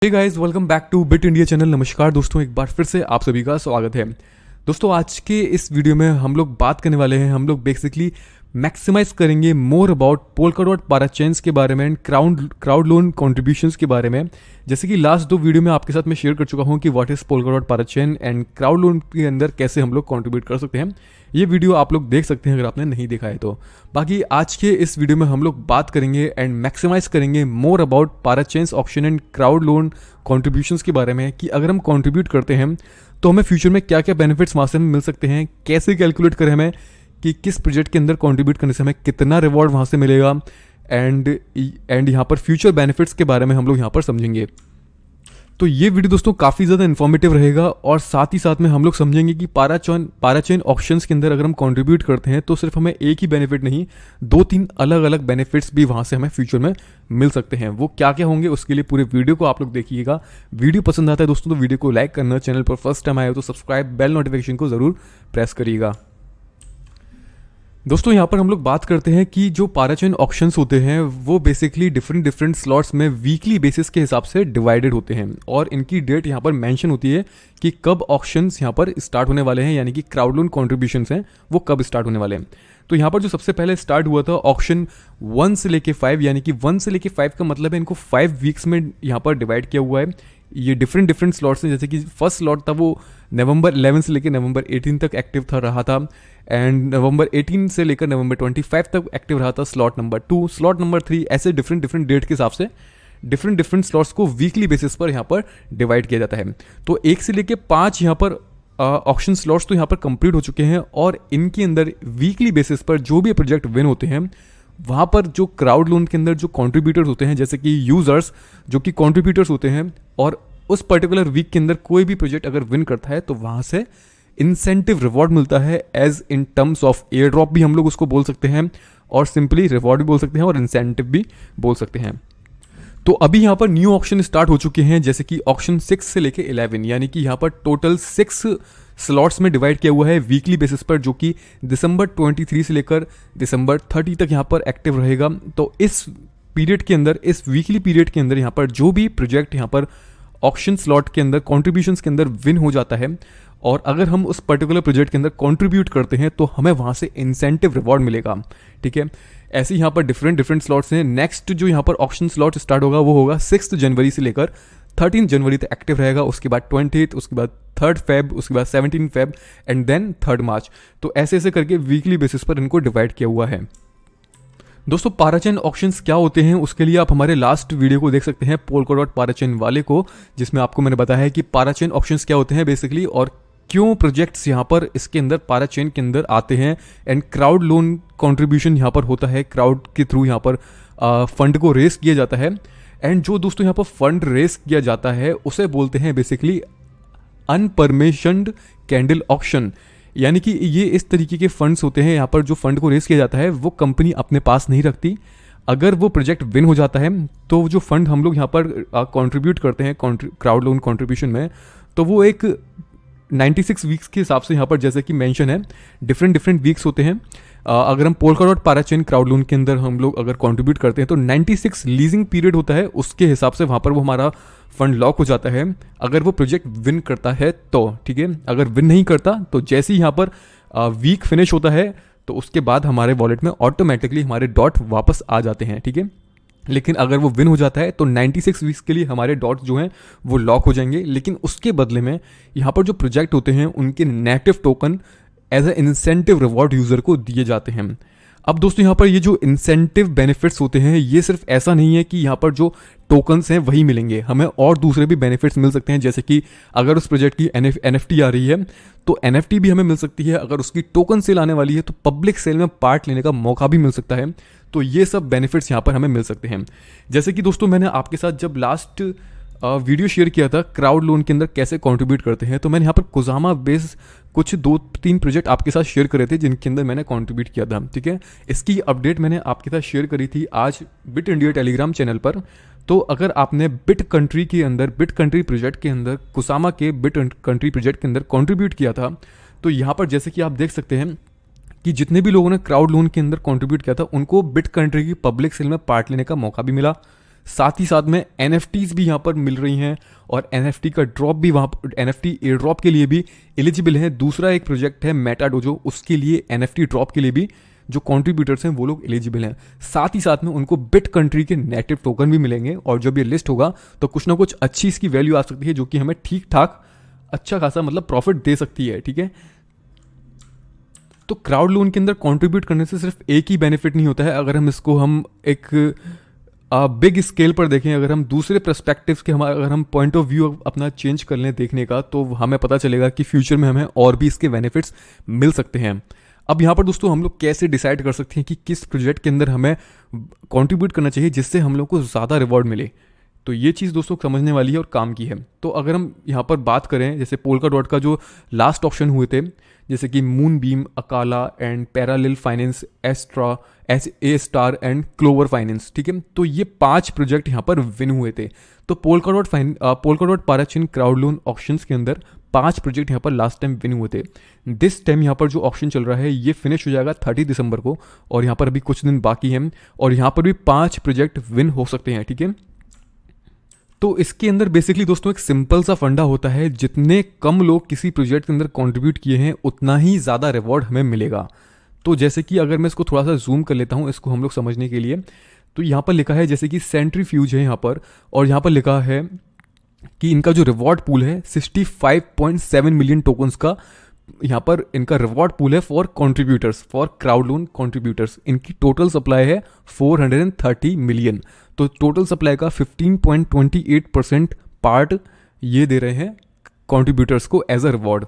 Hey guys, welcome back to bit India channel. नमस्कार दोस्तों, एक बार फिर से आप सभी का स्वागत है। दोस्तों, आज के इस वीडियो में हम लोग बात करने वाले हैं, हम लोग बेसिकली मैक्सिमाइज करेंगे मोर अबाउट पोल्काडॉट पाराचेन्स के बारे में एंड क्राउड लोन कॉन्ट्रीब्यूशंस के बारे में। जैसे कि लास्ट दो वीडियो में आपके साथ मैं शेयर कर चुका हूं कि what is Polkadot parachain and crowd loan के अंदर कैसे हम लोग कॉन्ट्रीब्यूट कर सकते हैं। ये वीडियो आप लोग देख सकते हैं अगर आपने नहीं देखा है तो। बाकी आज के इस वीडियो में हम लोग बात करेंगे एंड मैक्सिमाइज करेंगे more about parachains option and crowd loan contributions के बारे में कि अगर हम कॉन्ट्रीब्यूट करते हैं तो हमें फ्यूचर में क्या क्या बेनिफिट्स वहाँ से हमें मिल सकते हैं, कैसे कैलकुलेट करें हमें कि किस प्रोजेक्ट के अंदर कंट्रीब्यूट करने से हमें कितना रिवॉर्ड वहाँ से मिलेगा एंड यहाँ पर फ्यूचर बेनिफिट्स के बारे में हम लोग यहाँ पर समझेंगे। तो ये वीडियो दोस्तों काफ़ी ज़्यादा इन्फॉर्मेटिव रहेगा और साथ ही साथ में हम लोग समझेंगे कि पाराचेन ऑप्शंस के अंदर अगर हम कंट्रीब्यूट करते हैं तो सिर्फ हमें एक ही बेनिफिट नहीं, दो तीन अलग अलग बेनिफिट्स भी वहाँ से हमें फ्यूचर में मिल सकते हैं। वो क्या क्या होंगे उसके लिए पूरे वीडियो को आप लोग देखिएगा। वीडियो पसंद आता है दोस्तों तो वीडियो को लाइक करना, चैनल पर फर्स्ट टाइम आए हो तो सब्सक्राइब, बेल नोटिफिकेशन को ज़रूर प्रेस करिएगा। दोस्तों, यहाँ पर हम लोग बात करते हैं कि जो पाराचेन ऑक्शंस होते हैं वो बेसिकली डिफरेंट स्लॉट्स में वीकली बेसिस के हिसाब से डिवाइडेड होते हैं और इनकी डेट यहाँ पर मेंशन होती है कि कब ऑक्शंस यहाँ पर स्टार्ट होने वाले हैं, यानी कि क्राउड लोन कॉन्ट्रीब्यूशंस हैं वो कब स्टार्ट होने वाले हैं। तो यहाँ पर जो सबसे पहले स्टार्ट हुआ था ऑक्शन 1 से लेके 5, यानी कि 1 से लेके 5 का मतलब है इनको 5 वीक्स में यहाँ पर डिवाइड किया हुआ है। ये डिफरेंट स्लॉट्स हैं, जैसे कि फर्स्ट स्लॉट था वो नवंबर 11 से लेकर नवंबर 18 तक एक्टिव रहा था एंड नवंबर 18 से लेकर नवंबर 25 तक एक्टिव रहा था स्लॉट नंबर 2, स्लॉट नंबर 3, ऐसे डिफरेंट डेट के हिसाब से डिफरेंट स्लॉट्स को वीकली बेसिस पर यहाँ पर डिवाइड किया जाता है। तो 1 से लेकर 5 यहाँ पर ऑप्शन स्लॉट्स तो यहाँ पर कंप्लीट हो चुके हैं और इनके अंदर वीकली बेसिस पर जो भी प्रोजेक्ट विन होते हैं वहाँ पर जो क्राउड लोन के अंदर जो कॉन्ट्रीब्यूटर्स होते हैं, जैसे कि यूजर्स जो कि कॉन्ट्रीब्यूटर्स होते हैं, और उस पर्टिकुलर वीक के अंदर कोई भी प्रोजेक्ट अगर विन करता है तो वहाँ से इंसेंटिव रिवॉर्ड मिलता है as in terms of air drop भी हम लोग उसको बोल सकते हैं और सिंपली रिवॉर्ड भी बोल सकते हैं और इंसेंटिव भी बोल सकते हैं। तो अभी यहाँ पर न्यू ऑप्शन स्टार्ट हो चुके हैं, जैसे कि ऑप्शन 6 से लेके 11, यानी कि यहाँ पर टोटल 6 स्लॉट्स में डिवाइड किया हुआ है वीकली बेसिस पर, जो कि दिसंबर 23 से लेकर दिसंबर 30 तक यहाँ पर एक्टिव रहेगा। तो इस पीरियड के अंदर, इस वीकली पीरियड के अंदर यहाँ पर जो भी प्रोजेक्ट यहाँ पर ऑप्शन स्लॉट के अंदर कॉन्ट्रीब्यूशंस के अंदर विन हो जाता है और अगर हम उस पर्टिकुलर प्रोजेक्ट के अंदर कंट्रीब्यूट करते हैं तो हमें वहाँ से इंसेंटिव रिवॉर्ड मिलेगा। ठीक है, ऐसे यहाँ पर डिफरेंट स्लॉट्स हैं। नेक्स्ट जो यहाँ पर ऑप्शन स्लॉट स्टार्ट होगा वो होगा 6 जनवरी से लेकर 13 जनवरी तक एक्टिव रहेगा, उसके बाद 28, उसके बाद 3 फेब, उसके बाद 17 फेब एंड देन 3 मार्च। तो ऐसे ऐसे करके वीकली बेसिस पर इनको डिवाइड किया हुआ है। दोस्तों, पाराचेन ऑप्शंस क्या होते हैं उसके लिए आप हमारे लास्ट वीडियो को देख सकते हैं, पोल्काडॉट पाराचेन वाले को, जिसमें आपको मैंने बताया है कि पाराचेन ऑप्शंस क्या होते हैं बेसिकली और क्यों प्रोजेक्ट्स यहाँ पर इसके अंदर पाराचेन के अंदर आते हैं एंड क्राउड लोन कंट्रीब्यूशन यहाँ पर होता है, क्राउड के थ्रू यहाँ पर फंड को रेस किया जाता है एंड जो दोस्तों यहाँ पर फंड रेस किया जाता है उसे बोलते हैं बेसिकली अनपरमिशन्ड कैंडल ऑक्शन, यानी कि ये इस तरीके के फंड्स होते हैं। यहाँ पर जो फंड को रेस किया जाता है वो कंपनी अपने पास नहीं रखती। अगर वो प्रोजेक्ट विन हो जाता है तो जो फंड हम लोग यहाँ पर कंट्रीब्यूट करते हैं क्राउड लोन कंट्रीब्यूशन में, तो वो एक 96 वीक्स के हिसाब से यहाँ पर जैसे कि मेंशन है डिफरेंट वीक्स होते हैं। अगर हम पोल्काडॉट पाराचेन क्राउड लोन के अंदर हम लोग अगर कंट्रीब्यूट करते हैं तो 96 लीजिंग पीरियड होता है, उसके हिसाब से वहाँ पर वो हमारा फंड लॉक हो जाता है अगर वो प्रोजेक्ट विन करता है तो। ठीक है, अगर विन नहीं करता तो जैसे ही यहाँ पर वीक फिनिश होता है तो उसके बाद हमारे वॉलेट में ऑटोमेटिकली हमारे डॉट वापस आ जाते हैं। ठीक है, लेकिन अगर वो विन हो जाता है तो 96 वीक्स के लिए हमारे डॉट्स जो हैं वो लॉक हो जाएंगे, लेकिन उसके बदले में यहाँ पर जो प्रोजेक्ट होते हैं उनके native token as a incentive reward user को दिए जाते हैं। अब दोस्तों, यहाँ पर ये जो इंसेंटिव बेनिफिट्स होते हैं ये सिर्फ ऐसा नहीं है कि यहाँ पर जो टोकन्स हैं वही मिलेंगे, हमें और दूसरे भी बेनिफिट्स मिल सकते हैं, जैसे कि अगर उस प्रोजेक्ट की NFT आ रही है तो NFT भी हमें मिल सकती है, अगर उसकी टोकन सेल आने वाली है तो पब्लिक सेल में पार्ट लेने का मौका भी मिल सकता है। तो ये सब बेनिफिट्स यहाँ पर हमें मिल सकते हैं। जैसे कि दोस्तों, मैंने आपके साथ जब लास्ट वीडियो शेयर किया था क्राउड लोन के अंदर कैसे कंट्रीब्यूट करते हैं, तो मैंने यहाँ पर कुजामा बेस कुछ 2-3 प्रोजेक्ट आपके साथ शेयर करे थे जिनके अंदर मैंने कंट्रीब्यूट किया था। ठीक है, इसकी अपडेट मैंने आपके साथ शेयर करी थी आज बिट इंडिया टेलीग्राम चैनल पर। तो अगर आपने बिट कंट्री के अंदर, बिट कंट्री प्रोजेक्ट के अंदर, कुसामा के बिट कंट्री प्रोजेक्ट के अंदर कंट्रीब्यूट किया था, तो यहाँ पर जैसे कि आप देख सकते हैं कि जितने भी लोगों ने क्राउड लोन के अंदर कंट्रीब्यूट किया था उनको बिट कंट्री की पब्लिक सेल में पार्ट लेने का मौका भी मिला। साथ ही साथ में NFTs भी यहाँ पर मिल रही हैं और NFT का ड्रॉप भी वहाँ पर, NFT एयर ड्रॉप के लिए भी एलिजिबल है। दूसरा एक प्रोजेक्ट है मेटाडोजो, उसके लिए NFT ड्रॉप के लिए भी जो कंट्रीब्यूटर्स हैं वो लोग एलिजिबल हैं। साथ ही साथ में उनको बिट कंट्री के नेटिव टोकन भी मिलेंगे और जब ये लिस्ट होगा तो कुछ ना कुछ अच्छी इसकी वैल्यू आ सकती है जो कि हमें ठीक ठाक अच्छा खासा मतलब प्रॉफिट दे सकती है, ठीक है। तो क्राउड लोन के अंदर कंट्रीब्यूट करने से सिर्फ एक ही बेनिफिट नहीं होता है। अगर हम इसको हम एक बिग स्केल पर देखें, अगर हम दूसरे पर्सपेक्टिव्स के अगर हम पॉइंट ऑफ व्यू अपना चेंज कर लें देखने का, तो हमें पता चलेगा कि फ्यूचर में हमें और भी इसके बेनिफिट्स मिल सकते हैं। अब यहाँ पर दोस्तों हम लोग कैसे डिसाइड कर सकते हैं कि किस प्रोजेक्ट के अंदर हमें कंट्रीब्यूट करना चाहिए जिससे हम लोग को ज़्यादा रिवॉर्ड मिले। तो ये चीज़ दोस्तों समझने वाली है और काम की है। तो अगर हम यहाँ पर बात करें जैसे पोल्का डॉट का जो लास्ट ऑप्शन हुए थे, जैसे कि Moonbeam, Acala and Parallel Finance, Astra, a star and Clover Finance, ठीक है। तो ये 5 प्रोजेक्ट यहाँ पर विन हुए थे। तो Polkadot parachain crowd loan options के अंदर 5 प्रोजेक्ट यहाँ पर लास्ट टाइम विन हुए थे। दिस टाइम यहाँ पर जो ऑप्शन चल रहा है ये फिनिश हो जाएगा 30 दिसंबर को और यहाँ पर अभी कुछ दिन बाकी हैं और यहाँ पर भी 5 प्रोजेक्ट विन हो सकते हैं, ठीक है। तो इसके अंदर बेसिकली दोस्तों एक सिंपल सा फंडा होता है, जितने कम लोग किसी प्रोजेक्ट के अंदर कंट्रीब्यूट किए हैं उतना ही ज़्यादा रिवॉर्ड हमें मिलेगा। तो जैसे कि अगर मैं इसको थोड़ा सा जूम कर लेता हूँ इसको हम लोग समझने के लिए, तो यहाँ पर लिखा है जैसे कि सेंट्रीफ्यूज है यहाँ पर, और यहाँ पर लिखा है कि इनका जो रिवॉर्ड पूल है 65.7 मिलियन टोकन्स का यहाँ पर इनका रिवॉर्ड पूल है for contributors, for crowd loan contributors. इनकी टोटल सप्लाई है 430 मिलियन। तो टोटल सप्लाई का 15.28% पार्ट ये दे रहे हैं कंट्रीब्यूटर्स को एज अ रिवॉर्ड।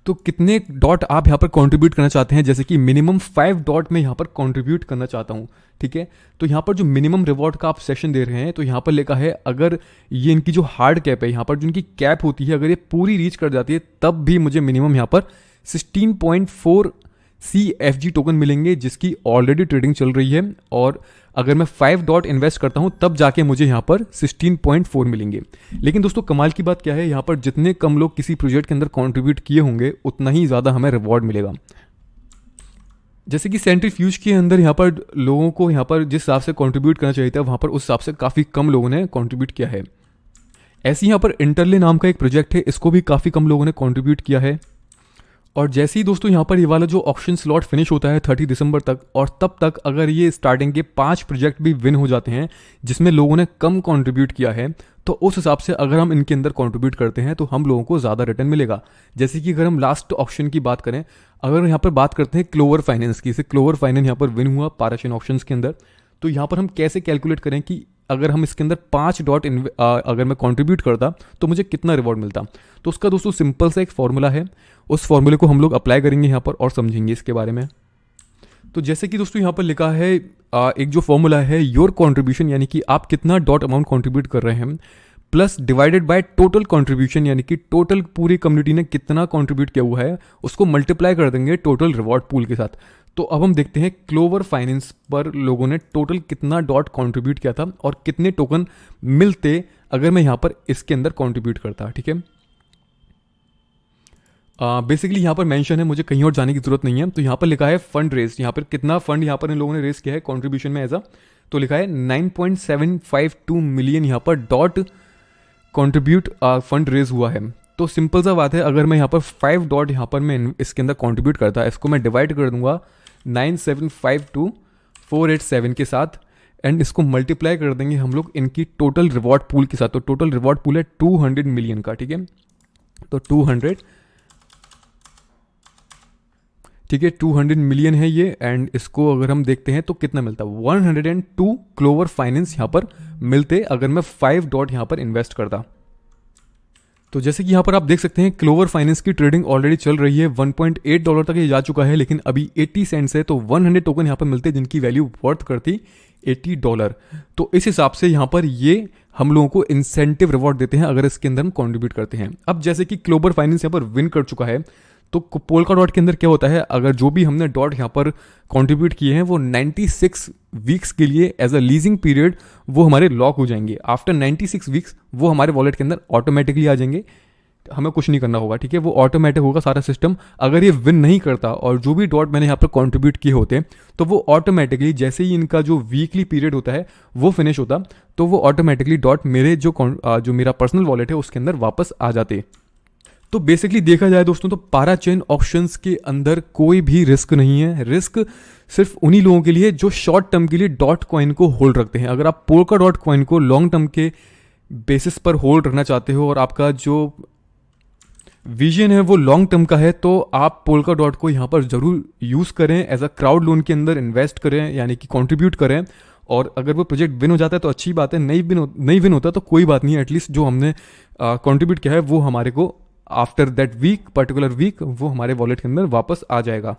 तो कितने डॉट आप यहाँ पर कंट्रीब्यूट करना चाहते हैं, जैसे कि मिनिमम 5 डॉट में यहाँ पर कंट्रीब्यूट करना चाहता हूँ, ठीक है। तो यहाँ पर जो मिनिमम रिवॉर्ड का आप सेशन दे रहे हैं, तो यहाँ पर लिखा है अगर ये इनकी जो हार्ड कैप है, यहाँ पर जो इनकी कैप होती है, अगर ये पूरी रीच कर जाती है तब भी मुझे मिनिमम यहाँ पर 16.4 CFG टोकन मिलेंगे जिसकी ऑलरेडी ट्रेडिंग चल रही है, और अगर मैं 5 डॉट इन्वेस्ट करता हूं तब जाके मुझे यहाँ पर 16.4 मिलेंगे। लेकिन दोस्तों कमाल की बात क्या है, यहाँ पर जितने कम लोग किसी प्रोजेक्ट के अंदर कंट्रीब्यूट किए होंगे उतना ही ज़्यादा हमें रिवॉर्ड मिलेगा। जैसे कि सेंट्रीफ्यूज के अंदर यहाँ पर लोगों को यहाँ पर जिस हिसाब से कंट्रीब्यूट करना चाहिए था वहाँ पर उस हिसाब से काफ़ी कम लोगों ने कंट्रीब्यूट किया है। ऐसे यहाँ पर इंटरले नाम का एक प्रोजेक्ट है, इसको भी काफ़ी कम लोगों ने कंट्रीब्यूट किया है। और जैसे ही दोस्तों यहाँ पर ये वाला जो ऑक्शन स्लॉट फिनिश होता है 30 दिसंबर तक, और तब तक अगर ये स्टार्टिंग के 5 प्रोजेक्ट भी विन हो जाते हैं जिसमें लोगों ने कम कंट्रीब्यूट किया है, तो उस हिसाब से अगर हम इनके अंदर कंट्रीब्यूट करते हैं तो हम लोगों को ज़्यादा रिटर्न मिलेगा। जैसे कि अगर हम लास्ट ऑप्शन की बात करें, अगर यहाँ पर बात करते हैं क्लोवर फाइनेंस की, जैसे क्लोवर फाइनेंस यहाँ पर विन हुआ पाराचेन ऑप्शंस के अंदर, तो यहाँ पर हम कैसे कैलकुलेट करें कि अगर हम इसके अंदर 5 डॉट अगर मैं कंट्रीब्यूट करता तो मुझे कितना रिवॉर्ड मिलता। तो उसका दोस्तों सिंपल सा एक फॉर्मूला है, उस फॉर्मूले को हम लोग अप्लाई करेंगे यहाँ पर और समझेंगे इसके बारे में। तो जैसे कि दोस्तों यहाँ पर लिखा है एक जो फॉर्मूला है योर कंट्रीब्यूशन, यानी कि आप कितना डॉट अमाउंट कंट्रीब्यूट कर रहे हैं, plus divided by total contribution, यानी कि टोटल पूरी कम्युनिटी ने कितना कंट्रीब्यूट किया हुआ है उसको मल्टीप्लाई कर देंगे टोटल रिवॉर्ड पूल के साथ। तो अब हम देखते हैं क्लोवर फाइनेंस पर लोगों ने टोटल कितना डॉट कंट्रीब्यूट किया था और कितने टोकन मिलते अगर मैं यहाँ पर इसके अंदर कंट्रीब्यूट करता, ठीक है। बेसिकली यहाँ पर मेंशन है, मुझे कहीं और जाने की जरूरत नहीं है। तो यहाँ पर लिखा है फंड रेज, यहाँ पर कितना फंड यहाँ पर इन लोगों ने रेज किया है कंट्रीब्यूशन में एज अ, तो लिखा है 9.752 मिलियन यहाँ पर डॉट कंट्रीब्यूट फंड रेज हुआ है। तो सिंपल सा बात है, अगर मैं यहाँ पर 5 डॉट यहाँ पर मैं इसके अंदर कंट्रीब्यूट करता, इसको मैं डिवाइड कर दूंगा 9752487 के साथ, एंड इसको मल्टीप्लाई कर देंगे हम लोग इनकी टोटल रिवॉर्ड पूल के साथ। तो टोटल रिवॉर्ड पूल है 200 मिलियन का, ठीक है। तो 200, ठीक है, 200 मिलियन है ये, एंड इसको अगर हम देखते हैं तो कितना मिलता है 102 क्लोवर फाइनेंस यहाँ पर मिलते अगर मैं 5 डॉट यहाँ पर इन्वेस्ट करता। तो जैसे कि यहाँ पर आप देख सकते हैं क्लोवर फाइनेंस की ट्रेडिंग ऑलरेडी चल रही है, $1.8 तक ये जा चुका है, लेकिन अभी 80 सेंट्स है। तो 100 टोकन यहाँ पर मिलते हैं जिनकी वैल्यू वर्थ करती $80। तो इस हिसाब से यहाँ पर ये हम लोगों को इंसेंटिव रिवॉर्ड देते हैं अगर इसके अंदर हम कॉन्ट्रीब्यूट करते हैं। अब जैसे कि क्लोवर फाइनेंस यहाँ पर विन कर चुका है, तो पोल्का डॉट के अंदर क्या होता है, अगर जो भी हमने डॉट यहाँ पर कंट्रीब्यूट किए हैं वो 96 वीक्स के लिए एज अ लीजिंग पीरियड वो हमारे लॉक हो जाएंगे। आफ्टर 96 वीक्स वो हमारे वॉलेट के अंदर ऑटोमेटिकली आ जाएंगे हमें कुछ नहीं करना होगा, ठीक है, वो ऑटोमेटिक होगा सारा सिस्टम। अगर ये विन नहीं करता और जो भी डॉट मैंने यहाँ पर कंट्रीब्यूट किए होते हैं तो वो ऑटोमेटिकली जैसे ही इनका जो वीकली पीरियड होता है वो फिनिश होता तो वो ऑटोमेटिकली डॉट मेरे जो मेरा पर्सनल वॉलेट है उसके अंदर वापस आ जाते। तो बेसिकली देखा जाए दोस्तों तो पाराचेन ऑप्शंस के अंदर कोई भी रिस्क नहीं है। रिस्क सिर्फ उन्हीं लोगों के लिए जो शॉर्ट टर्म के लिए डॉट कॉइन को होल्ड रखते हैं। अगर आप पोल्का डॉट कॉइन को लॉन्ग टर्म के बेसिस पर होल्ड रखना चाहते हो और आपका जो विजन है वो लॉन्ग टर्म का है तो आप पोल्का डॉट को यहाँ पर ज़रूर यूज़ करें, एज अ क्राउड लोन के अंदर इन्वेस्ट करें, यानी कि कंट्रीब्यूट करें। और अगर वो प्रोजेक्ट विन हो जाता है तो अच्छी बात है, नहीं विन होता तो कोई बात नहीं है, एटलीस्ट जो हमने कंट्रीब्यूट किया है वो हमारे को after that week, particular week, वो हमारे वॉलेट के अंदर वापस आ जाएगा।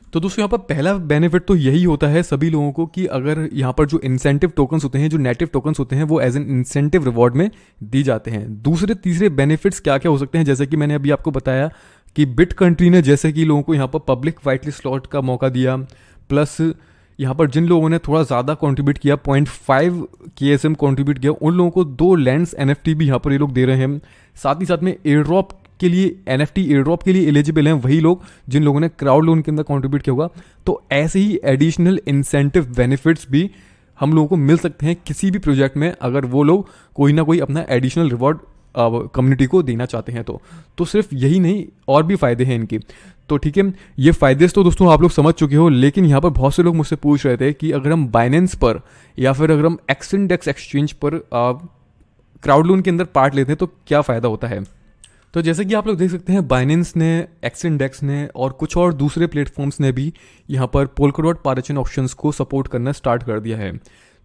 तो दोस्तों यहाँ पर पहला बेनिफिट तो यही होता है सभी लोगों को कि अगर यहाँ पर जो इंसेंटिव टोकन्स होते हैं, जो नेटिव टोकन्स होते हैं, वो एज एन इंसेंटिव रिवॉर्ड में दी जाते हैं। दूसरे तीसरे बेनिफिट्स क्या क्या हो सकते हैं, जैसे कि मैंने अभी आपको बताया कि बिट कंट्री ने जैसे कि लोगों को यहाँ पर पब्लिक वाइट लिस्ट स्लॉट का मौका दिया, प्लस यहाँ पर जिन लोगों ने थोड़ा ज़्यादा कंट्रीब्यूट किया, 0.5 KSM कंट्रीब्यूट किया, उन लोगों को 2 लैंड्स NFT भी यहाँ पर ये लोग दे रहे हैं। साथ ही साथ में एयर ड्रॉप के लिए, NFT एयर ड्रॉप के लिए एलिजिबल हैं वही लोग जिन लोगों ने क्राउड लोन के अंदर कंट्रीब्यूट किया होगा। तो ऐसे ही एडिशनल इंसेंटिव बेनिफिट्स भी हम लोगों को मिल सकते हैं किसी भी प्रोजेक्ट में, अगर वो लोग कोई ना कोई अपना एडिशनल रिवॉर्ड कम्युनिटी को देना चाहते हैं तो सिर्फ यही नहीं और भी फ़ायदे हैं इनके। तो ठीक है, ये फ़ायदे तो दोस्तों आप लोग समझ चुके हो, लेकिन यहाँ पर बहुत से लोग मुझसे पूछ रहे थे कि अगर हम बाइनेंस पर या फिर अगर हम एक्सइंडेक्स एक्सचेंज पर क्राउड लोन के अंदर पार्ट लेते हैं तो क्या फ़ायदा होता है। तो जैसे कि आप लोग देख सकते हैं बाइनेंस ने, एक्सइंडेक्स ने और कुछ और दूसरे प्लेटफॉर्म्स ने भी यहाँ पर पोल्काडॉट पाराचेन ऑप्शंस को सपोर्ट करना स्टार्ट कर दिया है।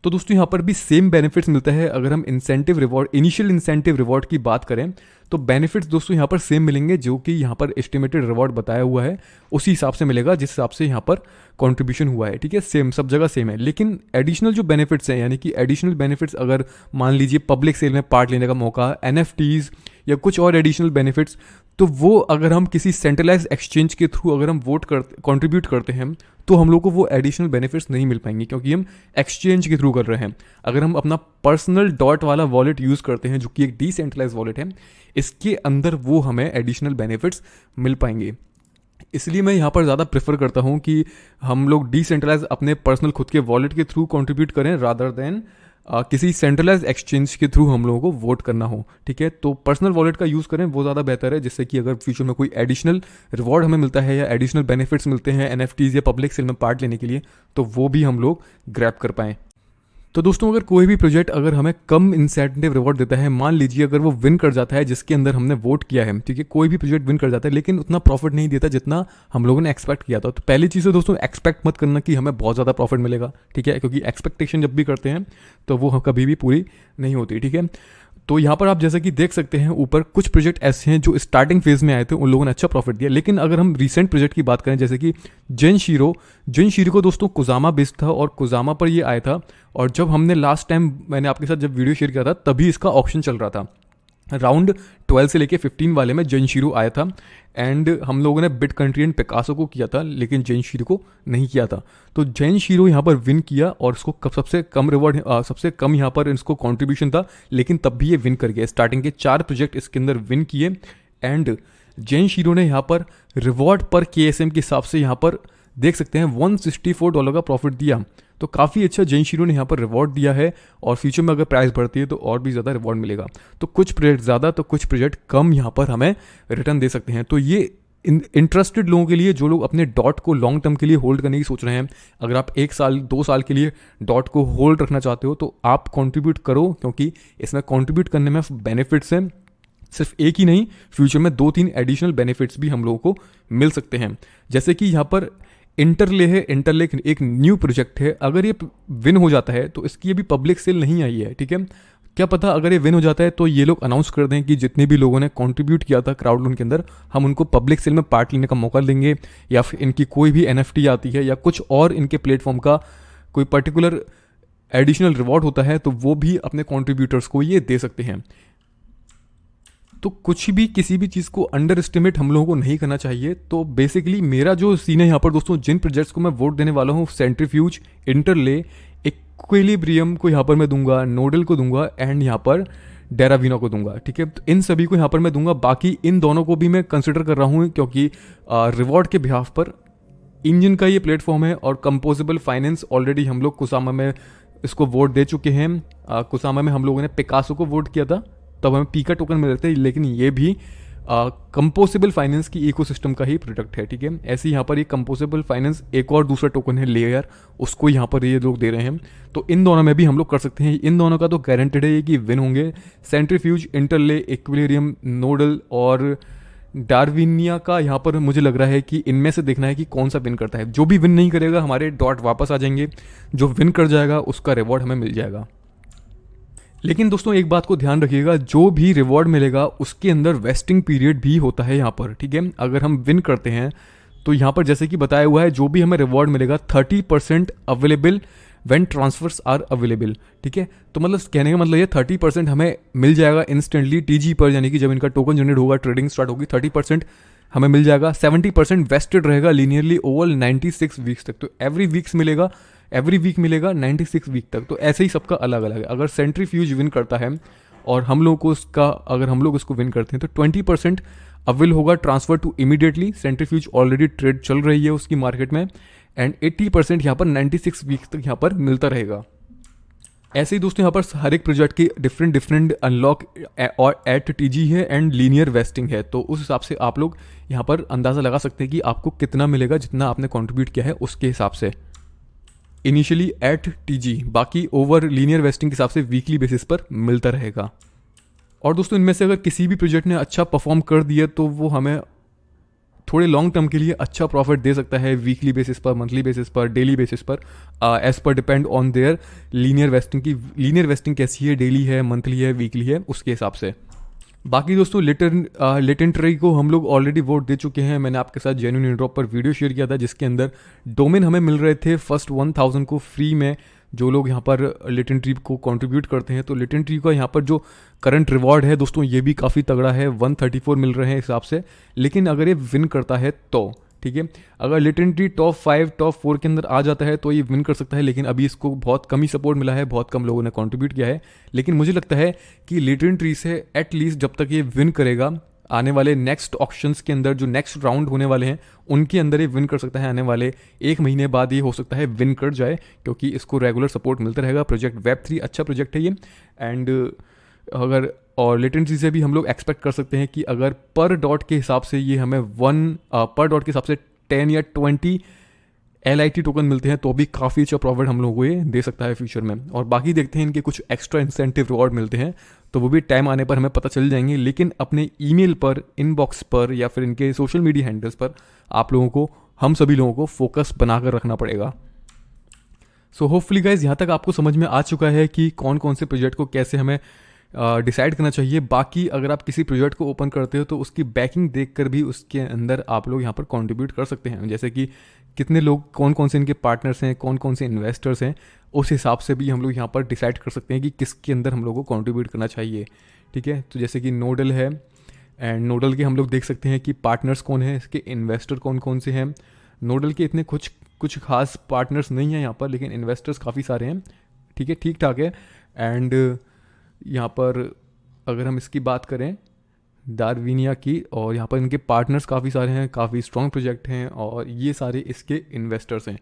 तो दोस्तों यहाँ पर भी सेम बेनिफिट्स मिलता है। अगर हम incentive reward, initial incentive reward की बात करें तो बेनिफिट्स दोस्तों यहाँ पर सेम मिलेंगे, जो कि यहाँ पर एस्टिमेटेड रिवॉर्ड बताया हुआ है उसी हिसाब से मिलेगा जिस हिसाब से यहाँ पर कंट्रीब्यूशन हुआ है, ठीक है, सेम सब जगह सेम है। लेकिन एडिशनल जो बेनिफिट्स हैं, यानी कि एडिशनल बेनिफिट्स, अगर मान लीजिए पब्लिक सेल में पार्ट लेने का मौका, NFTs या कुछ और एडिशनल बेनिफिट्स, तो वो अगर हम किसी सेंट्रलाइज एक्सचेंज के थ्रू अगर हम कंट्रीब्यूट करते हैं तो हम लोग को वो एडिशनल बेनिफिट्स नहीं मिल पाएंगे, क्योंकि हम एक्सचेंज के थ्रू कर रहे हैं। अगर हम अपना पर्सनल डॉट वाला वॉलेट यूज़ करते हैं जो कि एक डिसेंट्रलाइज वॉलेट है, इसके अंदर वो हमें एडिशनल बेनिफिट्स मिल पाएंगे। इसलिए मैं यहाँ पर ज़्यादा प्रेफर करता हूँ कि हम लोग डिसेंट्रलाइज अपने पर्सनल खुद के वॉलेट के थ्रू कंट्रीब्यूट करें, रादर देन किसी सेंट्रलाइज एक्सचेंज के थ्रू हम लोगों को वोट करना हो, ठीक है। तो पर्सनल वॉलेट का यूज़ करें, वो ज़्यादा बेहतर है, जिससे कि अगर फ्यूचर में कोई एडिशनल रिवॉर्ड हमें मिलता है या एडिशनल बेनिफिट्स मिलते हैं NFTs या पब्लिक सेल में पार्ट लेने के लिए, तो वो भी हम लोग ग्रैब कर पाएँ। तो दोस्तों अगर कोई भी प्रोजेक्ट अगर हमें कम इंसेंटिव रिवॉर्ड देता है, मान लीजिए अगर वो विन कर जाता है जिसके अंदर हमने वोट किया है, ठीक है, कोई भी प्रोजेक्ट विन कर जाता है लेकिन उतना प्रॉफिट नहीं देता जितना हम लोगों ने एक्सपेक्ट किया था, तो पहली चीज़ है दोस्तों, एक्सपेक्ट मत करना कि हमें बहुत ज़्यादा प्रॉफिट मिलेगा, ठीक है, क्योंकि एक्सपेक्टेशन जब भी करते हैं तो वो कभी भी पूरी नहीं होती, ठीक है। तो यहाँ पर आप जैसा कि देख सकते हैं ऊपर कुछ प्रोजेक्ट ऐसे हैं जो स्टार्टिंग फेज में आए थे, उन लोगों ने अच्छा प्रॉफिट दिया। लेकिन अगर हम रिसेंट प्रोजेक्ट की बात करें, जैसे कि जेनशीरो को दोस्तों कुजामा बेस्ड था और कुजामा पर ये आया था, और जब हमने लास्ट टाइम मैंने आपके साथ जब वीडियो शेयर किया था तभी इसका ऑप्शन चल रहा था, राउंड 12 से लेके 15 वाले में जेनशीरो आया था, एंड हम लोगों ने बिट कंट्री एंड पिकासो को किया था लेकिन जेनशीरो को नहीं किया था। तो जेनशीरो यहाँ पर विन किया और इसको सबसे कम रिवॉर्ड, सबसे कम यहाँ पर इसको कंट्रीब्यूशन था, लेकिन तब भी ये विन कर गया। स्टार्टिंग के 4 प्रोजेक्ट इसके अंदर विन किए, एंड जेनशीरो ने यहाँ पर रिवॉर्ड पर KSM के हिसाब से यहाँ पर देख सकते हैं $164 का प्रॉफिट दिया। तो काफ़ी अच्छा जेनशीरो ने यहाँ पर रिवॉर्ड दिया है, और फ्यूचर में अगर प्राइस बढ़ती है तो और भी ज़्यादा रिवॉर्ड मिलेगा। तो कुछ प्रोजेक्ट ज़्यादा तो कुछ प्रोजेक्ट कम यहाँ पर हमें रिटर्न दे सकते हैं। तो ये इंटरेस्टेड लोगों के लिए, जो लोग अपने डॉट को लॉन्ग टर्म के लिए होल्ड करने की सोच रहे हैं, अगर आप 1 साल 2 साल के लिए डॉट को होल्ड रखना चाहते हो तो आप कंट्रीब्यूट करो, क्योंकि इसमें कंट्रीब्यूट करने में बेनिफिट्स हैं, सिर्फ एक ही नहीं, फ्यूचर में 2-3 एडिशनल बेनिफिट्स भी हम लोगों को मिल सकते हैं। जैसे कि यहाँ पर इंटरले है, इंटरले एक न्यू प्रोजेक्ट है, अगर ये विन हो जाता है तो इसकी अभी पब्लिक सेल नहीं आई है, ठीक है, क्या पता अगर ये विन हो जाता है तो ये लोग अनाउंस कर दें कि जितने भी लोगों ने कंट्रीब्यूट किया था क्राउड लोन के अंदर, हम उनको पब्लिक सेल में पार्ट लेने का मौका देंगे, या फिर इनकी कोई भी NFT आती है या कुछ और इनके प्लेटफॉर्म का कोई पर्टिकुलर एडिशनल रिवॉर्ड होता है तो वो भी अपने कॉन्ट्रीब्यूटर्स को ये दे सकते हैं। तो कुछ भी किसी भी चीज़ को अंडर एस्टिमेट हम लोगों को नहीं करना चाहिए। तो बेसिकली मेरा जो सीन है यहाँ पर दोस्तों, जिन प्रोजेक्ट्स को मैं वोट देने वाला हूँ, सेंट्रीफ्यूज, इंटरले, इक्विलिब्रियम को यहाँ पर मैं दूंगा, नोडल को दूंगा, एंड यहाँ पर डेरावीना को दूंगा, ठीक है। तो इन सभी को यहाँ पर मैं दूंगा। बाकी इन दोनों को भी मैं कंसिडर कर रहा हूँ क्योंकि रिवॉर्ड के बिहाफ पर इंजन का ये प्लेटफॉर्म है और कंपोजेबल फाइनेंस ऑलरेडी हम लोग कुसामा में इसको वोट दे चुके हैं। कुसामा में हम लोगों ने पिकासो को वोट किया था, तब हमें पीका टोकन मिल रहे थे, लेकिन ये भी कंपोजेबल फाइनेंस की इकोसिस्टम का ही प्रोडक्ट है, ठीक है। ऐसे यहाँ पर ये कंपोजेबल फाइनेंस एक और दूसरा टोकन है लेयर, उसको यहाँ पर ये लोग दे रहे हैं। तो इन दोनों में भी हम लोग कर सकते हैं। इन दोनों का तो गारंटेड है कि विन होंगे। सेंट्रीफ्यूज, इंटरले, इक्विलिब्रियम, नोडल और डार्विनिया का यहाँ पर मुझे लग रहा है कि इनमें से देखना है कि कौन सा विन करता है। जो भी विन नहीं करेगा हमारे डॉट वापस आ जाएंगे, जो विन कर जाएगा उसका रिवॉर्ड हमें मिल जाएगा। लेकिन दोस्तों एक बात को ध्यान रखिएगा, जो भी रिवॉर्ड मिलेगा उसके अंदर वेस्टिंग पीरियड भी होता है यहाँ पर, ठीक है। अगर हम विन करते हैं तो यहाँ पर जैसे कि बताया हुआ है, जो भी हमें रिवॉर्ड मिलेगा 30% available when transfers are available, ठीक है। तो मतलब कहने का मतलब ये 30% हमें मिल जाएगा इंस्टेंटली टीजी पर, यानी कि जब इनका टोकन जनरेट होगा, ट्रेडिंग स्टार्ट होगी, 30% हमें मिल जाएगा। 70% वेस्टेड रहेगा लीनियरली ओवर 96 वीक्स तक। तो एवरी वीक मिलेगा 96 वीक तक। तो ऐसे ही सबका अलग अलग है। अगर सेंट्रीफ्यूज विन करता है और हम लोग को अगर हम लोग इसको विन करते हैं तो 20% अवेल होगा transfer to immediately. Centrifuge already trade चल रही है उसकी मार्केट में, एंड 80% यहाँ पर 96 वीक्स तक यहाँ पर मिलता रहेगा। ऐसे ही दोस्तों यहाँ पर हर एक प्रोजेक्ट की डिफरेंट अनलॉक और एट टीजी है एंड लीनियर वेस्टिंग है। तो उस हिसाब से आप लोग यहाँ पर अंदाज़ा लगा सकते हैं कि आपको कितना मिलेगा, जितना आपने कंट्रीब्यूट किया है उसके हिसाब से इनिशियली एट टीजी। बाकी ओवर लीनियर वेस्टिंग के हिसाब से वीकली बेसिस पर मिलता रहेगा। और दोस्तों इनमें से अगर किसी भी प्रोजेक्ट ने अच्छा परफॉर्म कर दिया तो वो हमें थोड़े लॉन्ग टर्म के लिए अच्छा प्रॉफिट दे सकता है, वीकली बेसिस पर, मंथली बेसिस पर, डेली बेसिस पर, as per depend on their linear vesting की लीनियर वेस्टिंग कैसी है, डेली है, मंथली है, वीकली है, उसके हिसाब से। बाकी दोस्तों लेटेंटरी को हम लोग ऑलरेडी वोट दे चुके हैं। मैंने आपके साथ जेन्युइन एयरड्रॉप पर वीडियो शेयर किया था जिसके अंदर डोमेन हमें मिल रहे थे फर्स्ट 1000 को फ्री में। जो लोग यहाँ पर लेटेंट्री को कंट्रीब्यूट करते हैं, तो लेटेंट्री का यहाँ पर जो करंट रिवॉर्ड है दोस्तों ये भी काफ़ी तगड़ा है, 134 मिल रहे हैं हिसाब से। लेकिन अगर ये विन करता है तो ठीक है, अगर लेटेंट्री टॉप 5 टॉप 4 के अंदर आ जाता है तो ये विन कर सकता है। लेकिन अभी इसको बहुत कम ही सपोर्ट मिला है, बहुत कम लोगों ने कंट्रीब्यूट किया है। लेकिन मुझे लगता है कि लेटेंट्री से एटलीस्ट जब तक ये विन करेगा, आने वाले नेक्स्ट ऑक्शंस के अंदर जो नेक्स्ट राउंड होने वाले हैं उनके अंदर ये विन कर सकता है। आने वाले 1 महीने बाद ये हो सकता है विन कर जाए, क्योंकि इसको रेगुलर सपोर्ट मिलता रहेगा। प्रोजेक्ट वेब3 अच्छा प्रोजेक्ट है ये। एंड अगर और लेटेंसी से भी हम लोग एक्सपेक्ट कर सकते हैं कि अगर पर डॉट के हिसाब से ये हमें पर डॉट के हिसाब से 10 या 20 LIT टोकन मिलते हैं तो भी काफ़ी अच्छा प्रॉफिट हम लोगों को ये दे सकता है फ्यूचर में। और बाकी देखते हैं इनके कुछ एक्स्ट्रा इंसेंटिव रिवॉर्ड मिलते हैं तो वो भी टाइम आने पर हमें पता चल जाएंगे। लेकिन अपने ईमेल पर, इनबॉक्स पर या फिर इनके सोशल मीडिया हैंडल्स पर आप लोगों को, हम सभी लोगों को फोकस बनाकर रखना पड़ेगा। सो होपफुली गाइज यहाँ तक आपको समझ में आ चुका है कि कौन कौन से प्रोजेक्ट को कैसे हमें डिसाइड करना चाहिए। बाकी अगर आप किसी प्रोजेक्ट को ओपन करते हो तो उसकी बैकिंग देखकर भी उसके अंदर आप लोग यहाँ पर कंट्रीब्यूट कर सकते हैं, जैसे कि कितने लोग, कौन कौन से इनके पार्टनर्स हैं, कौन कौन से इन्वेस्टर्स हैं, उस हिसाब से भी हम लोग यहाँ पर डिसाइड कर सकते हैं कि किसके अंदर हम लोग को कंट्रीब्यूट करना चाहिए। ठीक है, तो जैसे कि नोडल है एंड नोडल के हम लोग देख सकते हैं कि पार्टनर्स कौन है, इसके इन्वेस्टर कौन कौन से हैं। नोडल के इतने कुछ खास पार्टनर्स नहीं हैं यहाँ पर, लेकिन इन्वेस्टर्स काफ़ी सारे हैं। ठीक है, ठीक ठाक है। एंड यहाँ पर अगर हम इसकी बात करें डार्विनिया की, और यहाँ पर इनके पार्टनर्स काफ़ी सारे हैं, काफ़ी स्ट्रॉन्ग प्रोजेक्ट हैं और ये सारे इसके इन्वेस्टर्स हैं।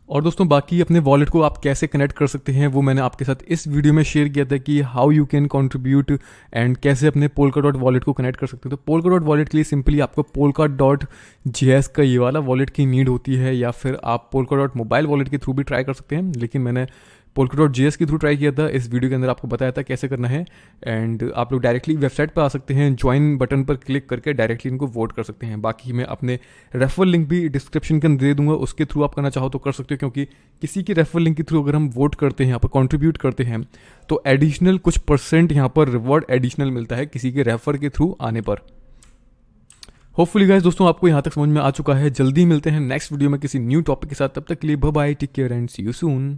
और दोस्तों बाकी अपने वॉलेट को आप कैसे कनेक्ट कर सकते हैं वो मैंने आपके साथ इस वीडियो में शेयर किया था कि how you can contribute and कैसे अपने Polkadot वॉलेट को कनेक्ट कर सकते हैं। तो Polkadot वॉलेट के लिए सिंपली आपको Polka.js का ये वाला वॉलेट की नीड होती है, या फिर आप Polkadot मोबाइल वॉलेट के थ्रू भी ट्राई कर सकते हैं। लेकिन मैंने Polkadot.js के थ्रू ट्राई किया था, इस वीडियो के अंदर आपको बताया था कैसे करना है। एंड आप लोग डायरेक्टली वेबसाइट पर आ सकते हैं, ज्वाइन बटन पर क्लिक करके डायरेक्टली इनको वोट कर सकते हैं। बाकी मैं अपने रेफरल लिंक भी डिस्क्रिप्शन के अंदर दे दूंगा, उसके थ्रू आप करना चाहो तो कर सकते हो, क्योंकि किसी के रेफरल लिंक के थ्रू अगर हम वोट करते हैं, यहाँ पर कॉन्ट्रीब्यूट करते हैं, तो एडिशनल कुछ % यहाँ पर रिवॉर्ड एडिशनल मिलता है किसी के रेफर के थ्रू आने पर। होपफुली गाइस दोस्तों आपको यहाँ तक समझ में आ चुका है। जल्दी मिलते हैं नेक्स्ट वीडियो में किसी न्यू टॉपिक के साथ, तब तक के लिए bye bye, take care and see you soon.